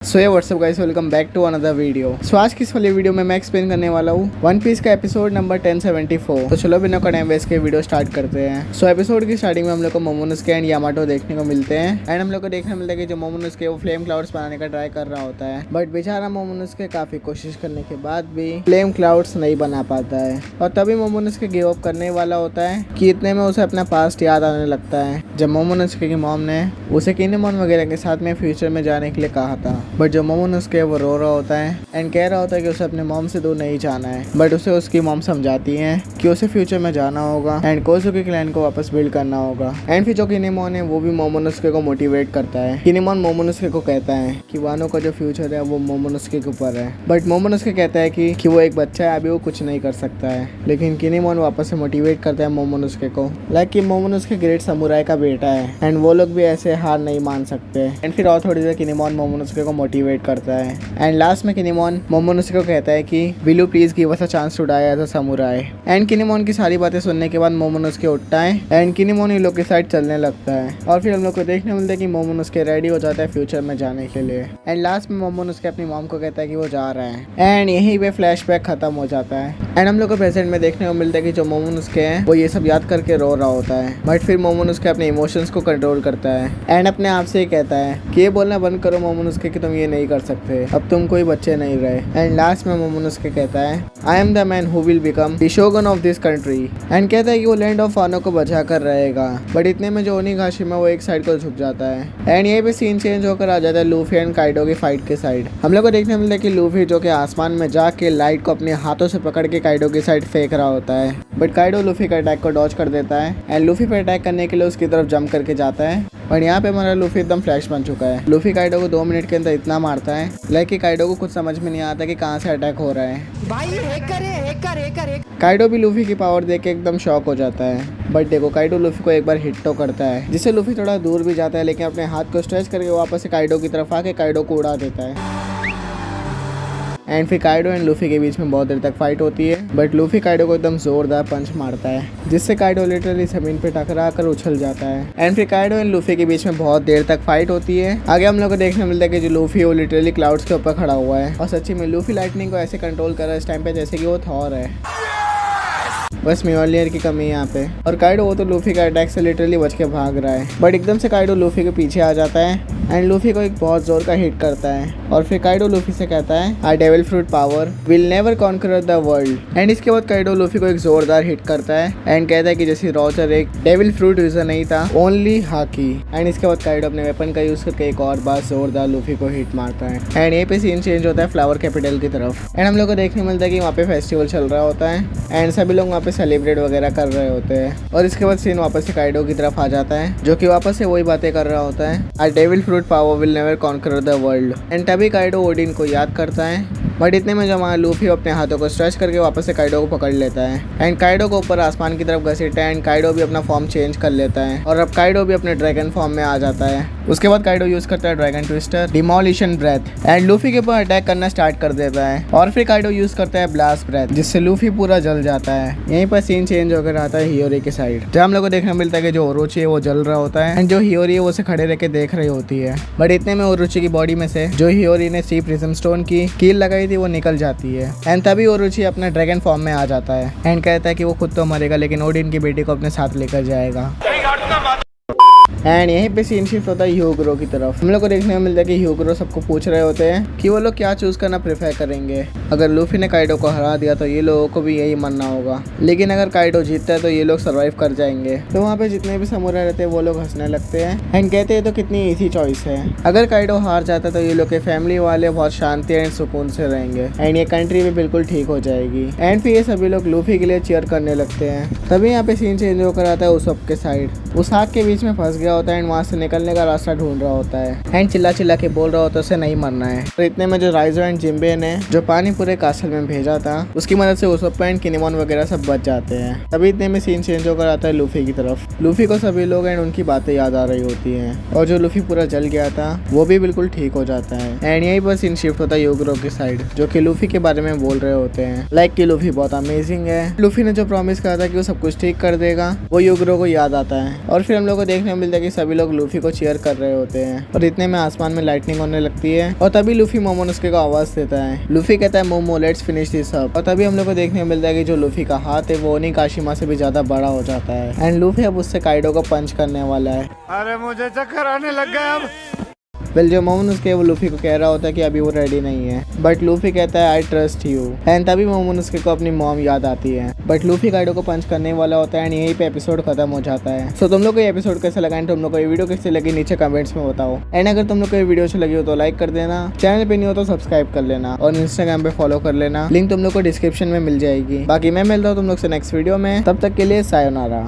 So yeah what's up guys, welcome back to another video. So आज की इस वाली वीडियो में मैं एक्सप्लेन करने वाला हूँ वन पीस का एपिसोड नंबर 1074। तो चलो बिना का टाइम वेस्ट के वीडियो स्टार्ट करते हैं। सो एपिसोड की स्टार्टिंग में हम लोग को मोमोनोसुके एंड यामाटो देखने को मिलते हैं एंड हम लोग को देखने मिलता है कि जो मोमोनोसुके वो फ्लेम क्लाउड्स बनाने का ट्राई कर रहा होता है, बट बेचारा मोमोनोसुके काफी कोशिश करने के बाद भी फ्लेम क्लाउड्स नहीं बना पाता है। और तभी मोमोनोसुके गिव अप करने वाला होता है कि इतने में उसे अपना पास्ट याद आने लगता है जब मोमोनोसुके की मॉम ने उसे किनेमोन वगैरह के साथ में फ्यूचर में जाने के लिए कहा था। बट जो मोमोनोसुके वो रो रहा होता है एंड कह रहा होता है कि उसे अपने मॉम से दूर नहीं जाना है, बट उसे उसकी मॉम समझाती है कि उसे फ्यूचर में जाना होगा एंड कोज़ुकी क्लैन को वापस बिल्ड करना होगा। एंड फिर जो किनेमोन है वो भी मोमोनोसुके को मोटिवेट करता है। किनेमोन मोमोनोसुके को कहता है कि वानो का जो फ्यूचर है वो मोमोनोसुके के ऊपर है, बट मोमोनोसुके कहता है कि वो एक बच्चा है, अभी वो कुछ नहीं कर सकता है। लेकिन किनेमोन वापस से मोटिवेट करता है मोमोनोसुके को, लाइक कि मोमोनोसुके ग्रेट समुराई का बेटा है एंड वो लोग भी ऐसे हार नहीं मान सकते। एंड फिर और थोड़ी देर किनेमोन मोमोनोसुके को मोटिवेट करता है एंड लास्ट में किनेमोन मोमोनोसुके को कहता है कि will you please give us a chance to die as a samurai. And Kinemon की सारी बातें सुनने के बाद मोमोनोसुके उठता है एंड किनेमोन इन लोग की साइड चलने लगता है। और फिर हम लोग को देखने मिलता है कि मोमोनोसुके रेडी हो जाता है फ्यूचर में जाने के लिए। एंड लास्ट में मोमोनोसुके अपनी मॉम को कहता है कि वो जा रहा है एंड यहीं पे फ्लैशबैक खत्म हो जाता है। एंड हम लोग को प्रेजेंट में देखने को मिलता है कि जो मोमोनोसुके है वो ये सब याद करके रो रहा होता है, बट फिर मोमोनोसुके अपने इमोशंस को कंट्रोल करता है एंड अपने आप से ही कहता है कि ये बोलना बंद करो मोमोनोसुके कि तुम ये नहीं कर सकते, अब तुम कोई बच्चे नहीं रहे। एंड लास्ट में मोमोनोसुके कहता है I am the man who will become the shogun of this country and कहता है कि वो लैंड ऑफ वानो को बचा कर रहेगा। बट इतने में जो ओनिगाशिमा वो एक साइड को झुक जाता है एंड यहीं पे सीन चेंज होकर आ जाता है लूफी एंड काइडो की फाइट के साइड। हम लोग को देखने मिलता है कि लूफी जो कि आसमान में जाके लाइट को अपने हाथों से पकड़ के काइडो की साइड फेंक रहा होता है, बट काइडो लूफी का अटैक को डॉज कर देता है एंड लूफी पे अटैक करने के लिए उसकी तरफ जंप करके जाता है। और यहाँ पे हमारा लूफी एकदम फ्लैश बन चुका है। लूफी काइडो को 2 मिनट के अंदर इतना मारता है लाइक कि काइडो को कुछ समझ में नहीं आता कि कहाँ से अटैक हो रहा है। भाई हैकर है, हैकर। काइडो भी लूफी की पावर देख के एकदम शॉक हो जाता है। बट देखो काइडो लूफी को एक बार हिट तो करता है जिससे लूफी थोड़ा दूर भी जाता है, लेकिन अपने हाथ को स्ट्रेच करके वापस से काइडो की तरफ आके काइडो को उड़ा देता है। एंड फिर काइडो एंड लूफी के बीच में बहुत देर तक फाइट होती है, बट लूफी काइडो को एकदम जोरदार पंच मारता है जिससे काइडो लिटरली जमीन पे टकरा कर उछल जाता है। एंड फिर काइडो एंड लूफी के बीच में बहुत देर तक फाइट होती है। आगे हम लोग को देखने मिलता है कि जो लूफी वो लिटरली क्लाउड्स के ऊपर खड़ा हुआ है और सच्ची में लूफी लाइटनिंग को ऐसे कंट्रोल कर रहा है इस टाइम पे जैसे कि वो थॉर है। बस म्योलियर की कमी है यहाँ पे। और काइडो वो तो लूफी का अटैक से लिटरली बच के भाग रहा है, बट एकदम से काइडो लूफी के पीछे आ जाता है एंड लूफी को एक बहुत जोर का हिट करता है। और फिर काइडो लूफी से कहता है I devil fruit power will never conquer the world. And इसके बाद काइडो लूफी को एक जोरदार हिट करता है एंड कहता है कि जैसे रॉजर एक डेविल फ्रूट यूजर नहीं था, ओनली हाकी। एंड इसके बाद काइडो अपने वेपन का यूज करके एक और बार जोरदार लूफी को हिट मारता है एंड यहीं पे सीन चेंज होता है फ्लावर कैपिटल की तरफ। एंड हम लोग को देखने मिलता है कि वहाँ पे फेस्टिवल चल रहा होता है एंड सभी लोग वहाँ पे सेलिब्रेट वगैरह कर रहे होते हैं। और इसके बाद सीन वापस से काइडो की तरफ आ जाता है जो कि वापस से वही बातें कर रहा होता है I devil fruit power will never conquer the world. And तभी काइडो ओडिन को याद करता है, बट इतने में जब वहाँ लूफी अपने हाथों को स्ट्रेच करके वापस से काइडो को पकड़ लेता है एंड काइडो को ऊपर आसमान की तरफ घसीटता है एंड काइडो भी अपना फॉर्म चेंज कर लेता है और अब काइडो भी अपने ड्रैगन फॉर्म में आ जाता है। उसके बाद काइडो यूज करता है dragon twister, demolition breath and Luffy के ऊपर अटैक करना स्टार्ट कर देता है। और फिर काइडो यूज करता है ब्लास्ट ब्रेथ जिससे लूफी पूरा जल जाता है। यहीं पर सीन चेंज होकर आता है हियोरी के साइड जहाँ हम लोग को देखने मिलता है कि जो ओरोची है वो जल रहा होता है एंड जो हियोरी है वो उसे खड़े रह के देख रही होती है। बट इतने में ओरोची की बॉडी में से जो हियोरी ने सी प्रिज्म स्टोन की कील लगाई थी वो निकल जाती है एंड तभी ओरोची अपने ड्रैगन फॉर्म में आ जाता है एंड कहता है कि वो खुद तो मरेगा लेकिन ओडिन की बेटी को अपने साथ लेकर जाएगा। एंड यहीं पे सीन शिफ्ट होता है ह्यूगरो की तरफ। हम लोग को देखने को मिलता है कि ह्यूगरो सबको पूछ रहे होते हैं कि वो लोग क्या चूज करना प्रेफर करेंगे। अगर लूफी ने काइडो को हरा दिया तो ये लोगों को भी यही मानना होगा, लेकिन अगर काइडो जीतता है तो ये लोग सर्वाइव कर जाएंगे। तो वहाँ पे जितने भी समुराई रहते हैं वो लोग हंसने लगते हैं एंड कहते हैं तो कितनी ईजी चॉइस है। अगर काइडो हार जाता है तो ये लोग के फैमिली वाले बहुत शांति एंड सुकून से रहेंगे एंड ये कंट्री भी बिल्कुल ठीक हो जाएगी। एंड फिर ये सभी लोग लूफी के लिए चीयर करने लगते हैं। तभी यहाँ पे सीन चेंज होकर आता है उसप के साइड। उस आग के बीच में फंस गया होता है एंड वहाँ से निकलने का रास्ता ढूंढ रहा होता है एंड चिल्ला चिल्ला के बोल रहा होता है उसे नहीं मरना है। तो इतने में जो राइजो एंड जिम्बे ने जो पानी पूरे कासल में भेजा था उसकी मदद से उसप एंड किनेमोन वगैरह सब बच जाते हैं। तभी इतने में सीन चेंज होकर आता है लूफी की तरफ। लूफी को सभी लोग एंड उनकी बातें याद आ रही होती हैं और जो लूफी पूरा जल गया था वो भी बिल्कुल ठीक हो जाता है। एंड यहीं पर सीन शिफ्ट होता है ह्यूगरो की साइड जो कि लूफी के बारे में बोल रहे होते हैं लाइक कि लूफी बहुत अमेजिंग है। लूफी ने जो प्रॉमिस करा था कि वो सब कुछ ठीक कर देगा वो ह्यूगरो को याद आता है। और फिर हम लोग को देखने को मिलता है है कि सभी लोग लूफी को चीयर कर रहे होते हैं और इतने में आसमान में लाइटनिंग होने लगती है और तभी लूफी मोमोनोसुके को आवाज देता है। लूफी कहता है momo let's finish this up और तभी हम लोग को देखने को मिलता है कि जो लूफी का हाथ है वो ओनिकाशिमा से भी ज्यादा बड़ा हो जाता है एंड लूफी अब उससे काइडो को पंच करने वाला है। अरे मुझे चक्कर आने लग गया अब। वेल जो मोमोनोसुके वो लूफी को कह रहा होता है कि अभी वो रेडी नहीं है बट लूफी कहता है आई ट्रस्ट यू एंड तभी मोमोनोसुके को अपनी मॉम याद आती है बट लूफी काइडो को पंच करने वाला होता है एंड यहीं पे एपिसोड खत्म हो जाता है। सो तुम लोग को ये एपिसोड कैसा लगा एंड तुम लोग को ये वीडियो कैसे लगी नीचे कमेंट्स में बताओ एंड अगर तुम लोग को ये वीडियो अच्छी लगी हो तो लाइक कर देना, चैनल पे नहीं हो तो सब्सक्राइब कर लेना और इंस्टाग्राम पे फॉलो कर लेना, लिंक तुम लोग को डिस्क्रिप्शन में मिल जाएगी। बाकी मैं मिलता हूँ तुम लोग से नेक्स्ट वीडियो में, तब तक के लिए सायोनारा।